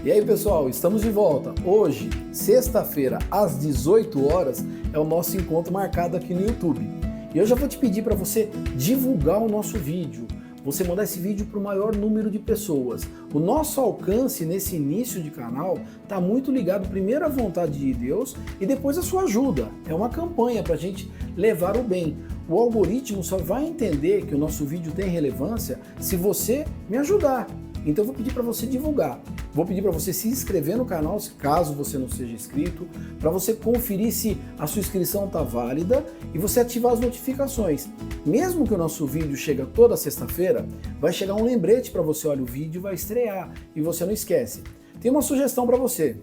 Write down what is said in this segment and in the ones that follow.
E aí pessoal, estamos de volta. Hoje, sexta-feira, às 18 horas, é o nosso encontro marcado aqui no YouTube. E eu já vou te pedir para você divulgar o nosso vídeo, você mandar esse vídeo para o maior número de pessoas. O nosso alcance nesse início de canal está muito ligado primeiro à vontade de Deus e depois à sua ajuda. É uma campanha para a gente levar o bem. O algoritmo só vai entender que o nosso vídeo tem relevância se você me ajudar. Então eu vou pedir para você divulgar. Vou pedir para você se inscrever no canal, caso você não seja inscrito, para você conferir se a sua inscrição está válida e você ativar as notificações. Mesmo que o nosso vídeo chegue toda sexta-feira, vai chegar um lembrete para você, olha, o vídeo vai estrear e você não esquece. Tem uma sugestão para você.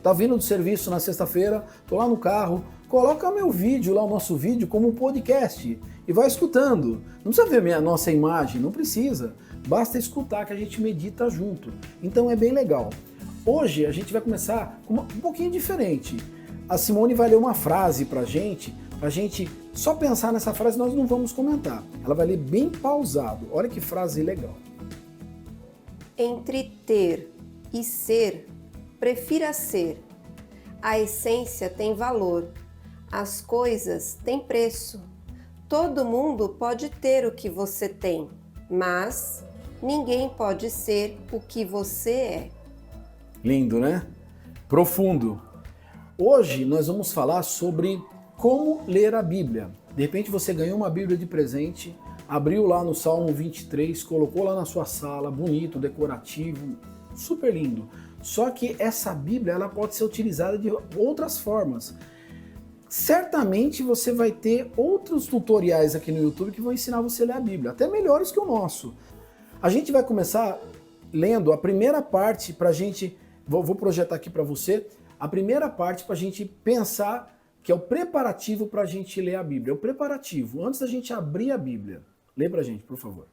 Tá vindo do serviço na sexta-feira, tô lá no carro, coloca meu vídeo lá, o nosso vídeo, como um podcast e vai escutando. Não precisa ver a nossa imagem, não precisa. Basta escutar que a gente medita junto. Então é bem legal. Hoje a gente vai começar com um pouquinho diferente. A Simone vai ler uma frase pra gente só pensar nessa frase, nós não vamos comentar. Ela vai ler bem pausado. Olha que frase legal. Entre ter e ser, prefira ser. A essência tem valor. As coisas têm preço. Todo mundo pode ter o que você tem, mas ninguém pode ser o que você é. Lindo, né? Profundo. Hoje nós vamos falar sobre como ler a Bíblia. De repente você ganhou uma Bíblia de presente, abriu lá no Salmo 23, colocou lá na sua sala, bonito, decorativo, super lindo. Só que essa Bíblia ela pode ser utilizada de outras formas. Certamente você vai ter outros tutoriais aqui no YouTube que vão ensinar você a ler a Bíblia, até melhores que o nosso. A gente vai começar lendo a primeira parte para a gente, vou projetar aqui para você, a primeira parte para a gente pensar que é o preparativo para a gente ler a Bíblia. É o preparativo, antes da gente abrir a Bíblia. Lê para a gente, por favor.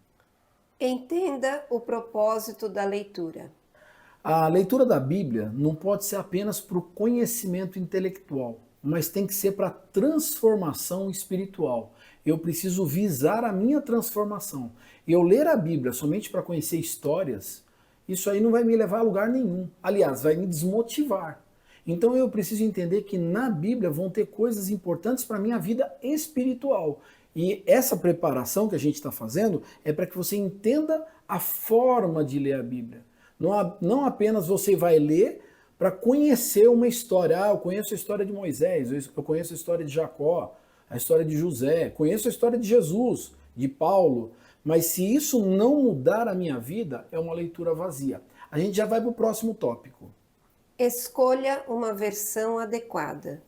Entenda o propósito da leitura. A leitura da Bíblia não pode ser apenas para o conhecimento intelectual, mas tem que ser para transformação espiritual. Eu preciso visar a minha transformação. Eu ler a Bíblia somente para conhecer histórias, isso aí não vai me levar a lugar nenhum. Aliás, vai me desmotivar. Então eu preciso entender que na Bíblia vão ter coisas importantes para a minha vida espiritual. E essa preparação que a gente está fazendo é para que você entenda a forma de ler a Bíblia. Não apenas você vai ler para conhecer uma história. Ah, eu conheço a história de Moisés, eu conheço a história de Jacó, a história de José, conheço a história de Jesus, de Paulo, mas se isso não mudar a minha vida, é uma leitura vazia. A gente já vai para o próximo tópico. Escolha uma versão adequada.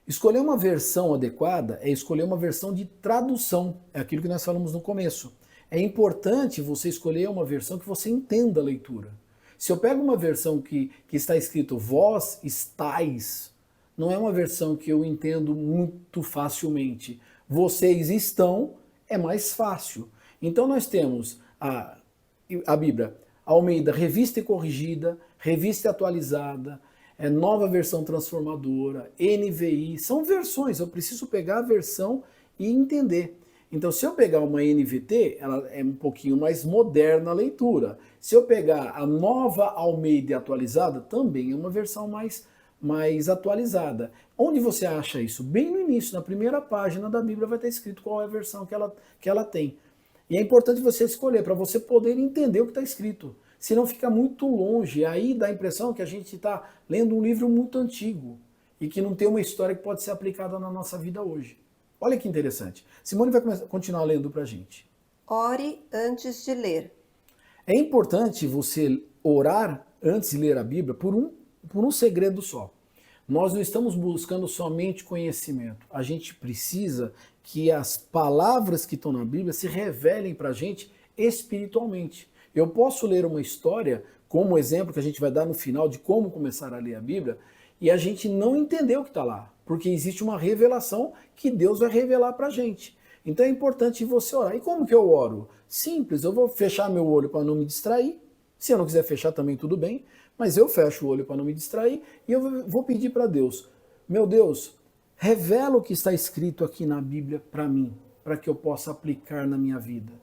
Escolher uma versão adequada é escolher uma versão de tradução, é aquilo que nós falamos no começo. É importante você escolher uma versão que você entenda a leitura. Se eu pego uma versão que está escrito vós estáis, não é uma versão que eu entendo muito facilmente. Vocês estão é mais fácil. Então nós temos a Bíblia Almeida Revista e Corrigida, Revista Atualizada, Nova Versão Transformadora, NVI, são versões, eu preciso pegar a versão e entender. Então, se eu pegar uma NVT, ela é um pouquinho mais moderna a leitura. Se eu pegar a Nova Almeida Atualizada, também é uma versão mais atualizada. Onde você acha isso? Bem no início, na primeira página da Bíblia vai estar escrito qual é a versão que ela tem. E é importante você escolher, para você poder entender o que está escrito. Senão fica muito longe, aí dá a impressão que a gente está lendo um livro muito antigo e que não tem uma história que pode ser aplicada na nossa vida hoje. Olha que interessante. Simone vai continuar lendo para a gente. Ore antes de ler. É importante você orar antes de ler a Bíblia por um segredo só. Nós não estamos buscando somente conhecimento. A gente precisa que as palavras que estão na Bíblia se revelem para a gente espiritualmente. Eu posso ler uma história, como o exemplo que a gente vai dar no final de como começar a ler a Bíblia, e a gente não entendeu o que está lá, porque existe uma revelação que Deus vai revelar para a gente. Então é importante você orar. E como que eu oro? Simples, eu vou fechar meu olho para não me distrair. Se eu não quiser fechar também tudo bem, mas eu fecho o olho para não me distrair e eu vou pedir para Deus, meu Deus, revela o que está escrito aqui na Bíblia para mim, para que eu possa aplicar na minha vida.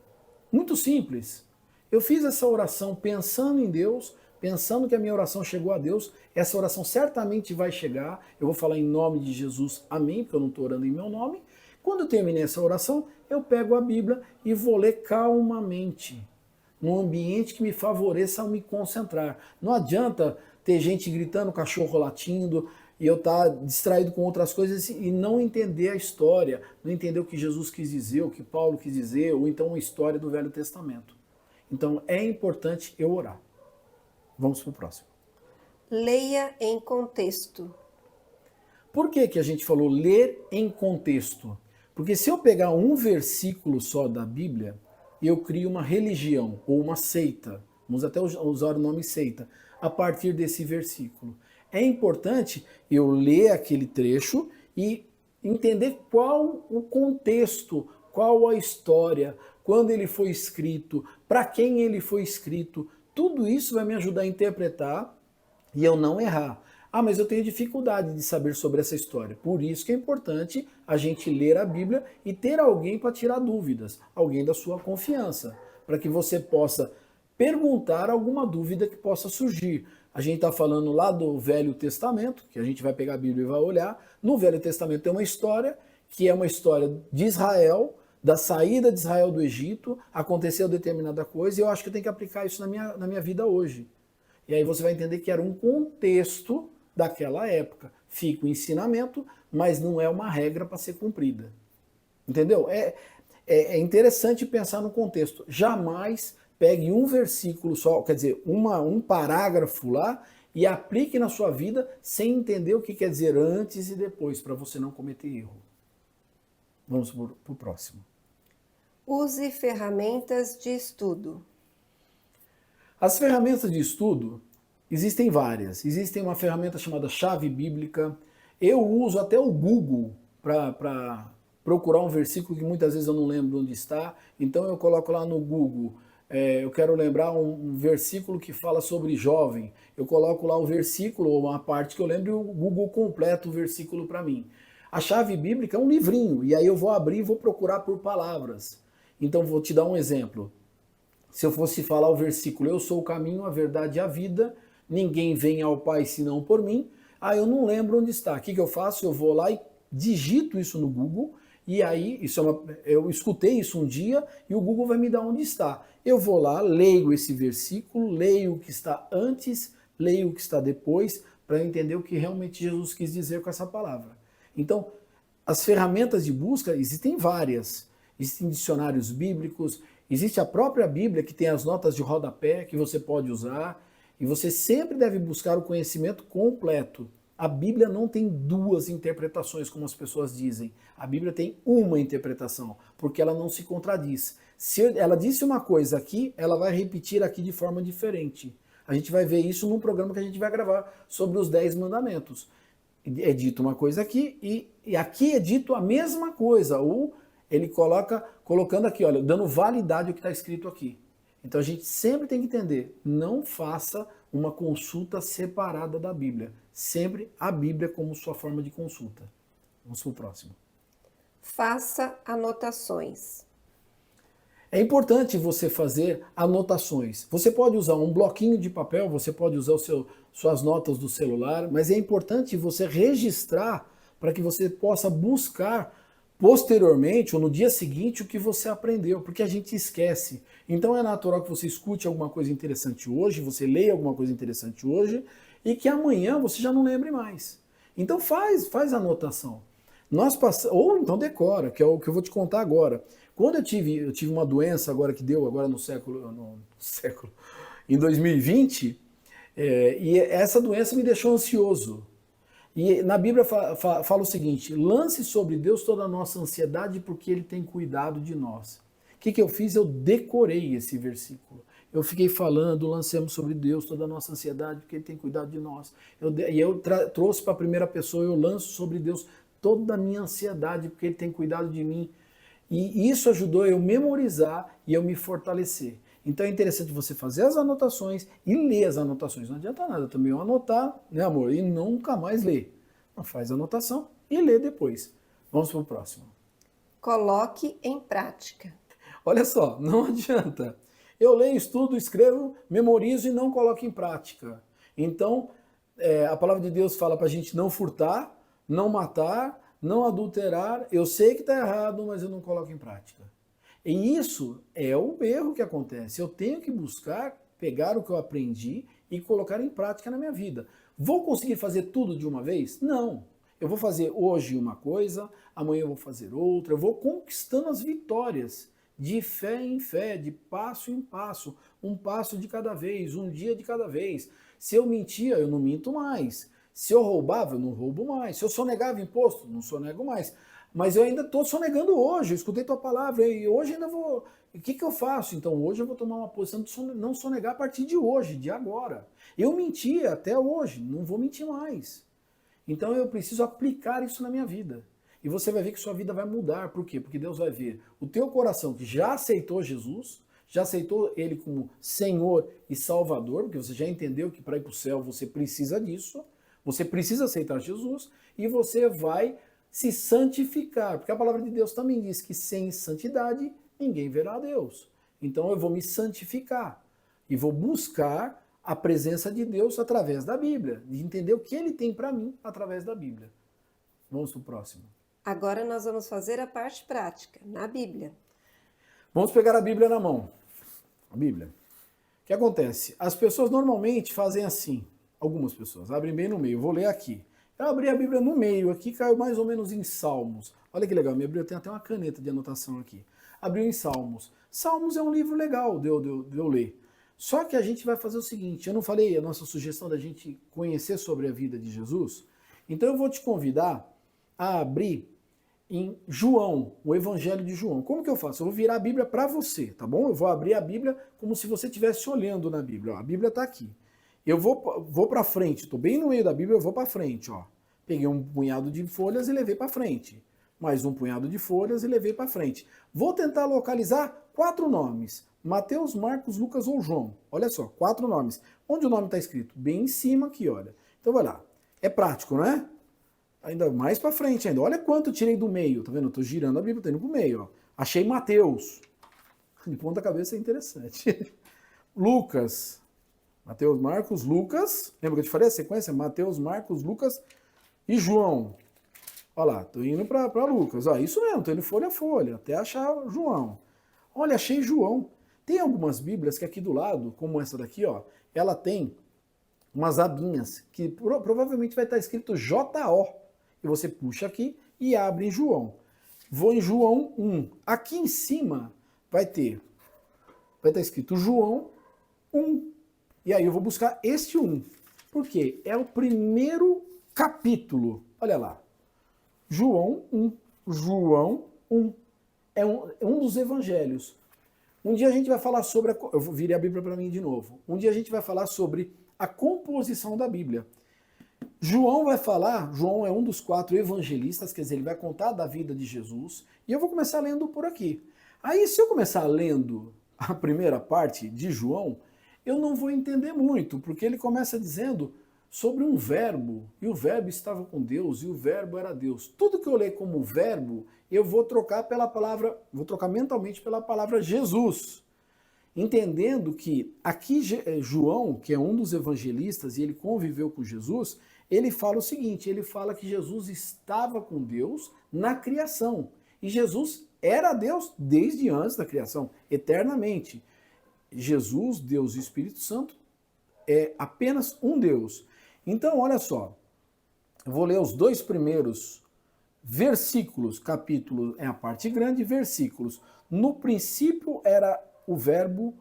Muito simples. Eu fiz essa oração pensando em Deus, pensando que a minha oração chegou a Deus, essa oração certamente vai chegar, eu vou falar em nome de Jesus, amém, porque eu não estou orando em meu nome. Quando eu terminei essa oração, eu pego a Bíblia e vou ler calmamente, num ambiente que me favoreça a me concentrar. Não adianta ter gente gritando, cachorro latindo, e eu estar distraído com outras coisas e não entender a história, não entender o que Jesus quis dizer, o que Paulo quis dizer, ou então a história do Velho Testamento. Então é importante eu orar. Vamos para o próximo. Leia em contexto. Por que que a gente falou ler em contexto? Porque se eu pegar um versículo só da Bíblia, eu crio uma religião ou uma seita, vamos até usar o nome seita, a partir desse versículo. É importante eu ler aquele trecho e entender qual o contexto, qual a história, quando ele foi escrito, para quem ele foi escrito. Tudo isso vai me ajudar a interpretar e eu não errar. Ah, mas eu tenho dificuldade de saber sobre essa história. Por isso que é importante a gente ler a Bíblia e ter alguém para tirar dúvidas, alguém da sua confiança, para que você possa perguntar alguma dúvida que possa surgir. A gente está falando lá do Velho Testamento, que a gente vai pegar a Bíblia e vai olhar. No Velho Testamento tem uma história, que é uma história de Israel, da saída de Israel do Egito, aconteceu determinada coisa, e eu acho que eu tenho que aplicar isso na minha vida hoje. E aí você vai entender que era um contexto daquela época. Fica o ensinamento, mas não é uma regra para ser cumprida. Entendeu? É interessante pensar no contexto. Jamais pegue um versículo só, quer dizer, um parágrafo lá e aplique na sua vida sem entender o que quer dizer antes e depois, para você não cometer erro. Vamos para o próximo. Use ferramentas de estudo. As ferramentas de estudo existem várias. Existe uma ferramenta chamada Chave Bíblica. Eu uso até o Google para procurar um versículo que muitas vezes eu não lembro onde está. Então eu coloco lá no Google. Eu quero lembrar um versículo que fala sobre jovem. Eu coloco lá o versículo, ou uma parte que eu lembro, e o Google completa o versículo para mim. A Chave Bíblica é um livrinho, e aí eu vou abrir e vou procurar por palavras. Então vou te dar um exemplo. Se eu fosse falar o versículo, eu sou o caminho, a verdade e a vida, ninguém vem ao Pai senão por mim, eu não lembro onde está. O que eu faço? Eu vou lá e digito isso no Google, e aí, eu escutei isso um dia, e o Google vai me dar onde está. Eu vou lá, leio esse versículo, leio o que está antes, leio o que está depois, para entender o que realmente Jesus quis dizer com essa palavra. Então, as ferramentas de busca existem várias. Existem dicionários bíblicos, existe a própria Bíblia que tem as notas de rodapé que você pode usar, e você sempre deve buscar o conhecimento completo. A Bíblia não tem duas interpretações, como as pessoas dizem. A Bíblia tem uma interpretação, porque ela não se contradiz. Se ela disse uma coisa aqui, ela vai repetir aqui de forma diferente. A gente vai ver isso num programa que a gente vai gravar sobre os 10 mandamentos. É dito uma coisa aqui e aqui é dito a mesma coisa, ou ele colocando aqui, olha, dando validade ao que está escrito aqui. Então a gente sempre tem que entender, não faça uma consulta separada da Bíblia. Sempre a Bíblia como sua forma de consulta. Vamos para o próximo. Faça anotações. É importante você fazer anotações. Você pode usar um bloquinho de papel, você pode usar suas notas do celular, mas é importante você registrar para que você possa buscar posteriormente ou no dia seguinte o que você aprendeu, porque a gente esquece. Então é natural que você escute alguma coisa interessante hoje, você leia alguma coisa interessante hoje e que amanhã você já não lembre mais. Então faz anotação. Ou então decora, que é o que eu vou te contar agora. Quando eu tive uma doença agora que deu agora em 2020, e essa doença me deixou ansioso. E na Bíblia fala o seguinte: lance sobre Deus toda a nossa ansiedade, porque Ele tem cuidado de nós. O que eu fiz? Eu decorei esse versículo. Eu fiquei falando, lancemos sobre Deus toda a nossa ansiedade, porque Ele tem cuidado de nós. Eu trouxe para a primeira pessoa, eu lanço sobre Deus toda a minha ansiedade, porque Ele tem cuidado de mim. E isso ajudou eu memorizar e eu me fortalecer. Então é interessante você fazer as anotações e ler as anotações. Não adianta nada também eu anotar, né, amor, e nunca mais ler. Não, faz a anotação e lê depois. Vamos para o próximo. Coloque em prática. Olha só, não adianta Eu leio, estudo, escrevo, memorizo e não coloco em prática. Então, a palavra de Deus fala para a gente não furtar, não matar, não adulterar. Eu sei que está errado, mas eu não coloco em prática. E isso é o erro que acontece. Eu tenho que buscar, pegar o que eu aprendi e colocar em prática na minha vida. Vou conseguir fazer tudo de uma vez? Não. Eu vou fazer hoje uma coisa, amanhã eu vou fazer outra. Eu vou conquistando as vitórias de fé em fé, de passo em passo, um passo de cada vez, um dia de cada vez. Se eu mentia, eu não minto mais. Se eu roubava, eu não roubo mais. Se eu sonegava imposto, não sonego mais. Mas eu ainda estou sonegando hoje, eu escutei tua palavra e hoje ainda vou... O que eu faço? Então hoje eu vou tomar uma posição de não sonegar a partir de hoje, de agora. Eu mentia até hoje, não vou mentir mais. Então eu preciso aplicar isso na minha vida. E você vai ver que sua vida vai mudar. Por quê? Porque Deus vai ver o teu coração que já aceitou Jesus, já aceitou Ele como Senhor e Salvador, porque você já entendeu que para ir para o céu você precisa disso, você precisa aceitar Jesus, e você vai se santificar, porque a palavra de Deus também diz que sem santidade ninguém verá a Deus. Então eu vou me santificar e vou buscar a presença de Deus através da Bíblia, de entender o que Ele tem para mim através da Bíblia. Vamos para o próximo. Agora nós vamos fazer a parte prática, na Bíblia. Vamos pegar a Bíblia na mão. A Bíblia. O que acontece? As pessoas normalmente fazem assim. Algumas pessoas abrem bem no meio. Eu vou ler aqui. Eu abri a Bíblia no meio. Aqui caiu mais ou menos em Salmos. Olha que legal. Minha Bíblia tem até uma caneta de anotação aqui. Abriu em Salmos. Salmos é um livro legal de eu ler. Só que a gente vai fazer o seguinte. Eu não falei a nossa sugestão da gente conhecer sobre a vida de Jesus? Então eu vou te convidar a abrir em João, o Evangelho de João. Como que eu faço? Eu vou virar a Bíblia para você, tá bom? Eu vou abrir a Bíblia como se você estivesse olhando na Bíblia. Ó, a Bíblia está aqui. Eu vou para frente, estou bem no meio da Bíblia, eu vou para frente. Ó. Peguei um punhado de folhas e levei para frente. Mais um punhado de folhas e levei para frente. Vou tentar localizar 4 nomes. Mateus, Marcos, Lucas ou João. Olha só, 4 nomes. Onde o nome está escrito? Bem em cima aqui, olha. Então vai lá. É prático, não é? Ainda mais para frente ainda. Olha quanto eu tirei do meio. Tá vendo? Eu tô girando a Bíblia, tô indo pro meio. Ó. Achei Mateus. De ponta cabeça é interessante. Lucas. Mateus, Marcos, Lucas. Lembra que eu te falei a sequência? Mateus, Marcos, Lucas e João. Olha lá, tô indo para Lucas. Ó, isso mesmo, tô indo folha a folha, até achar João. Olha, achei João. Tem algumas Bíblias que aqui do lado, como essa daqui, ó, ela tem umas abinhas que provavelmente vai estar escrito J-O. E você puxa aqui e abre em João. Vou em João 1. Aqui em cima vai estar escrito João 1. E aí eu vou buscar este 1. Por quê? É o primeiro capítulo. Olha lá. João 1. João 1. É um dos evangelhos. Um dia a gente vai falar sobre... Eu virei a Bíblia para mim de novo. Um dia a gente vai falar sobre a composição da Bíblia. João vai falar, João é um dos 4 evangelistas, quer dizer, ele vai contar da vida de Jesus, e eu vou começar lendo por aqui. Aí, se eu começar lendo a primeira parte de João, eu não vou entender muito, porque ele começa dizendo sobre um verbo, e o verbo estava com Deus, e o verbo era Deus. Tudo que eu leio como verbo, eu vou trocar mentalmente pela palavra Jesus. Entendendo que aqui João, que é um dos evangelistas, e ele conviveu com Jesus, ele fala o seguinte, ele fala que Jesus estava com Deus na criação. E Jesus era Deus desde antes da criação, eternamente. Jesus, Deus e Espírito Santo é apenas um Deus. Então, olha só, eu vou ler os 2 primeiros versículos, capítulo é a parte grande, versículos. No princípio era o verbo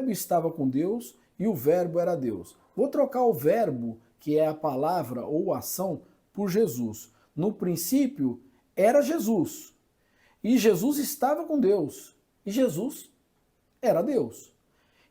estava com Deus e o verbo era Deus. Vou trocar o verbo, que é a palavra ou ação, por Jesus. No princípio era Jesus. E Jesus estava com Deus. E Jesus era Deus.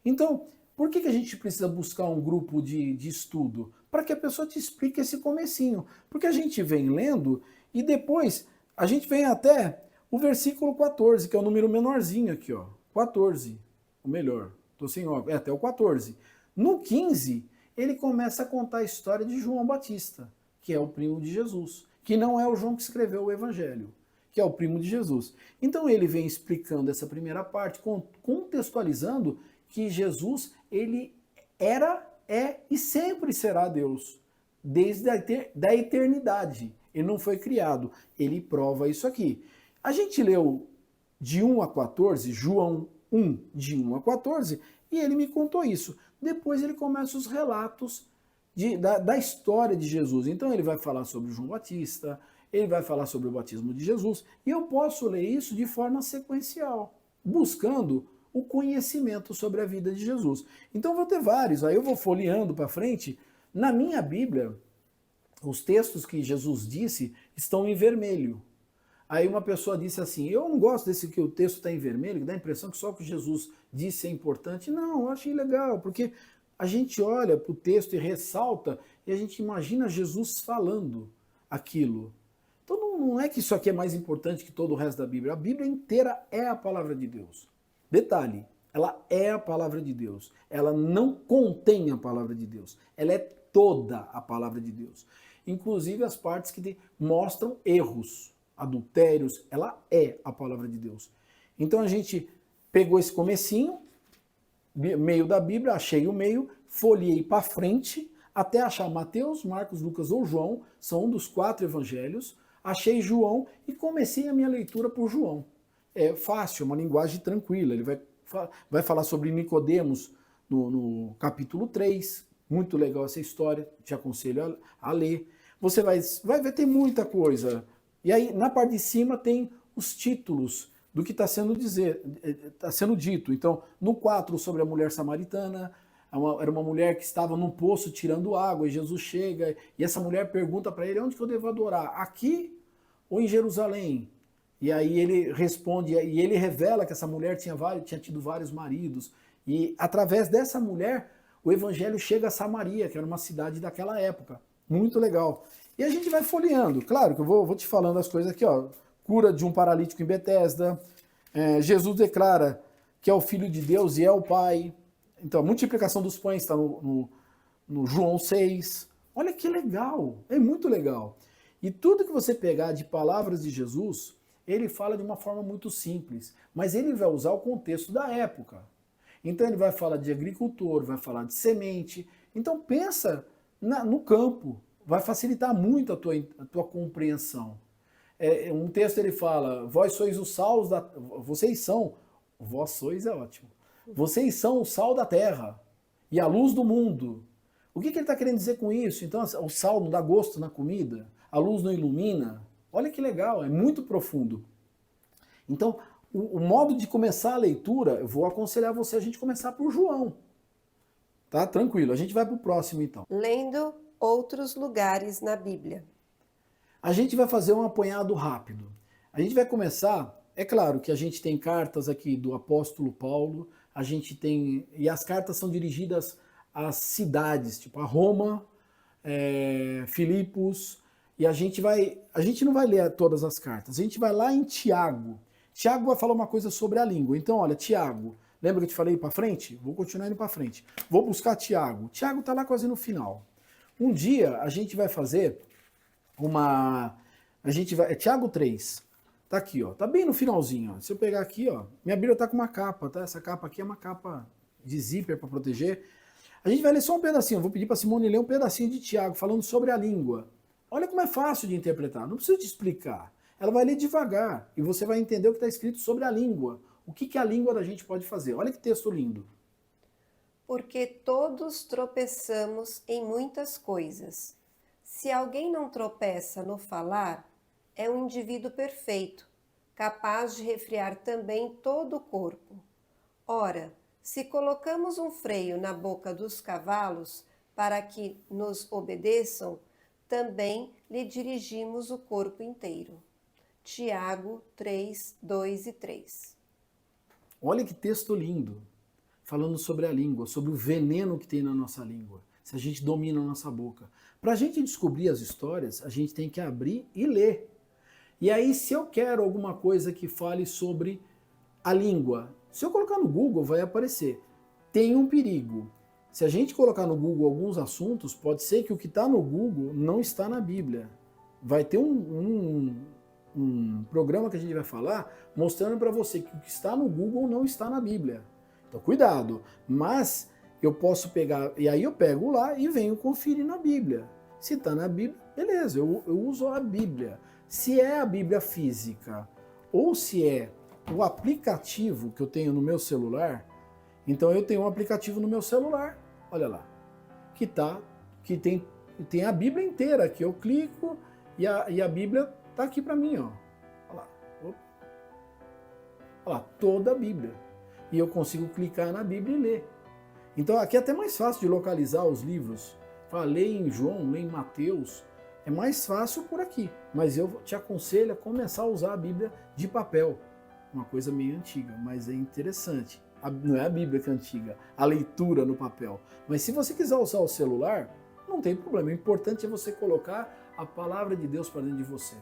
Então, por que a gente precisa buscar um grupo de estudo? Para que a pessoa te explique esse comecinho. Porque a gente vem lendo e depois a gente vem até o versículo 14, que é o número menorzinho aqui, ó. 14, o melhor, estou sem óculos, até o 14. No 15, ele começa a contar a história de João Batista, que é o primo de Jesus, que não é o João que escreveu o Evangelho, que é o primo de Jesus. Então ele vem explicando essa primeira parte, contextualizando que Jesus, ele era, é e sempre será Deus, desde da eternidade. Ele não foi criado. Ele prova isso aqui. A gente leu de 1 a 14, João 1, de 1 a 14, e ele me contou isso. Depois ele começa os relatos da história de Jesus. Então ele vai falar sobre João Batista, ele vai falar sobre o batismo de Jesus, e eu posso ler isso de forma sequencial, buscando o conhecimento sobre a vida de Jesus. Então vou ter vários, aí eu vou folheando para frente. Na minha Bíblia, os textos que Jesus disse estão em vermelho. Aí uma pessoa disse assim, eu não gosto desse que o texto está em vermelho, que dá a impressão que só o que Jesus disse é importante. Não, eu achei legal, porque a gente olha para o texto e ressalta, e a gente imagina Jesus falando aquilo. Então não é que isso aqui é mais importante que todo o resto da Bíblia. A Bíblia inteira é a palavra de Deus. Detalhe, ela é a palavra de Deus. Ela não contém a palavra de Deus. Ela é toda a palavra de Deus. Inclusive as partes que mostram erros, adultérios, ela é a palavra de Deus. Então a gente pegou esse comecinho, meio da Bíblia, achei o meio, folhei para frente, até achar Mateus, Marcos, Lucas ou João, são um dos 4 evangelhos, achei João e comecei a minha leitura por João. É fácil, é uma linguagem tranquila, ele vai falar sobre Nicodemos no capítulo 3, muito legal essa história, te aconselho a ler. Você vai ver, tem muita coisa. E aí, na parte de cima, tem os títulos do que está sendo dito. Então, no 4, sobre a mulher samaritana, era uma mulher que estava num poço tirando água, e Jesus chega, e essa mulher pergunta para ele, onde que eu devo adorar? Aqui ou em Jerusalém? E aí ele responde, e ele revela que essa mulher tinha tido vários maridos, e através dessa mulher, o evangelho chega a Samaria, que era uma cidade daquela época. Muito legal. E a gente vai folheando. Claro que eu vou te falando as coisas aqui, ó. Cura de um paralítico em Betesda. Jesus declara que é o Filho de Deus e é o Pai. Então, a multiplicação dos pães está no João 6. Olha que legal. É muito legal. E tudo que você pegar de palavras de Jesus, ele fala de uma forma muito simples. Mas ele vai usar o contexto da época. Então ele vai falar de agricultor, vai falar de semente. Então pensa no campo, vai facilitar muito a tua compreensão. Um texto ele fala, vós sois o sal da... Vocês são, vós sois é ótimo. Vocês são o sal da terra e a luz do mundo. O que ele está querendo dizer com isso? Então o sal não dá gosto na comida, a luz não ilumina. Olha que legal, é muito profundo. Então, o modo de começar a leitura, eu vou aconselhar você a gente começar por João. Tá? Tranquilo, a gente vai para o próximo então. Lendo outros lugares na Bíblia. A gente vai fazer um apanhado rápido. A gente vai começar, é claro que a gente tem cartas aqui do apóstolo Paulo, a gente tem, e as cartas são dirigidas às cidades, tipo a Roma, Filipos, e a gente não vai ler todas as cartas, a gente vai lá em Tiago. Tiago vai falar uma coisa sobre a língua. Então, olha, Tiago, lembra que eu te falei para frente? Vou continuar indo para frente. Vou buscar Tiago. Tiago está lá quase no final. Um dia a gente vai fazer Tiago 3. Tá aqui, ó. Tá bem no finalzinho, ó. Se eu pegar aqui, ó, minha Bíblia tá com uma capa, tá? Essa capa aqui é uma capa de zíper para proteger. A gente vai ler só um pedacinho. Eu vou pedir para Simone ler um pedacinho de Tiago falando sobre a língua. Olha como é fácil de interpretar. Não preciso te explicar. Ela vai ler devagar e você vai entender o que está escrito sobre a língua. O que a língua da gente pode fazer. Olha que texto lindo. Porque todos tropeçamos em muitas coisas. Se alguém não tropeça no falar, é um indivíduo perfeito, capaz de refrear também todo o corpo. Ora, se colocamos um freio na boca dos cavalos para que nos obedeçam, também lhe dirigimos o corpo inteiro. Tiago 3, 2 e 3. Olha que texto lindo, falando sobre a língua, sobre o veneno que tem na nossa língua, se a gente domina a nossa boca. Para a gente descobrir as histórias, a gente tem que abrir e ler. E aí, se eu quero alguma coisa que fale sobre a língua, se eu colocar no Google, vai aparecer. Tem um perigo. Se a gente colocar no Google alguns assuntos, pode ser que o que está no Google não está na Bíblia. Vai ter um programa que a gente vai falar mostrando para você que o que está no Google não está na Bíblia. Então, cuidado. Mas eu posso pegar, e aí eu pego lá e venho conferir na Bíblia. Se está na Bíblia, beleza, eu uso a Bíblia. Se é a Bíblia física ou se é o aplicativo que eu tenho no meu celular, então eu tenho um aplicativo no meu celular, olha lá, que tem a Bíblia inteira, que eu clico e a Bíblia está aqui para mim, ó. Olha lá. Olha lá, toda a Bíblia. E eu consigo clicar na Bíblia e ler. Então aqui é até mais fácil de localizar os livros. Lê em João, lê em Mateus, é mais fácil por aqui. Mas eu te aconselho a começar a usar a Bíblia de papel. Uma coisa meio antiga, mas é interessante. Não é a Bíblia que é antiga, a leitura no papel. Mas se você quiser usar o celular, não tem problema. O importante é você colocar a palavra de Deus para dentro de você.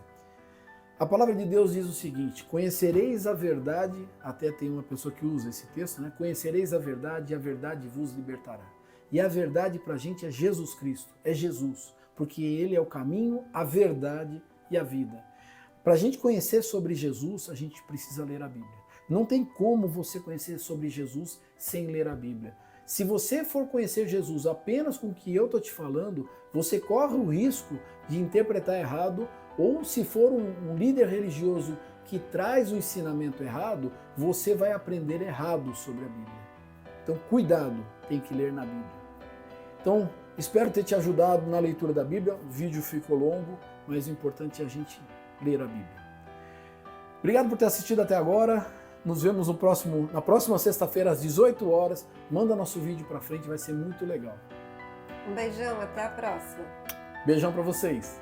A palavra de Deus diz o seguinte: conhecereis a verdade, até tem uma pessoa que usa esse texto, né? Conhecereis a verdade e a verdade vos libertará. E a verdade para a gente é Jesus Cristo, é Jesus, porque Ele é o caminho, a verdade e a vida. Para a gente conhecer sobre Jesus, a gente precisa ler a Bíblia. Não tem como você conhecer sobre Jesus sem ler a Bíblia. Se você for conhecer Jesus apenas com o que eu estou te falando, você corre o risco de interpretar errado, ou se for um líder religioso que traz o ensinamento errado, você vai aprender errado sobre a Bíblia. Então, cuidado, tem que ler na Bíblia. Então, espero ter te ajudado na leitura da Bíblia. O vídeo ficou longo, mas o importante é a gente ler a Bíblia. Obrigado por ter assistido até agora. Nos vemos na próxima sexta-feira, às 18 horas. Manda nosso vídeo pra frente, vai ser muito legal. Um beijão, até a próxima. Beijão pra vocês.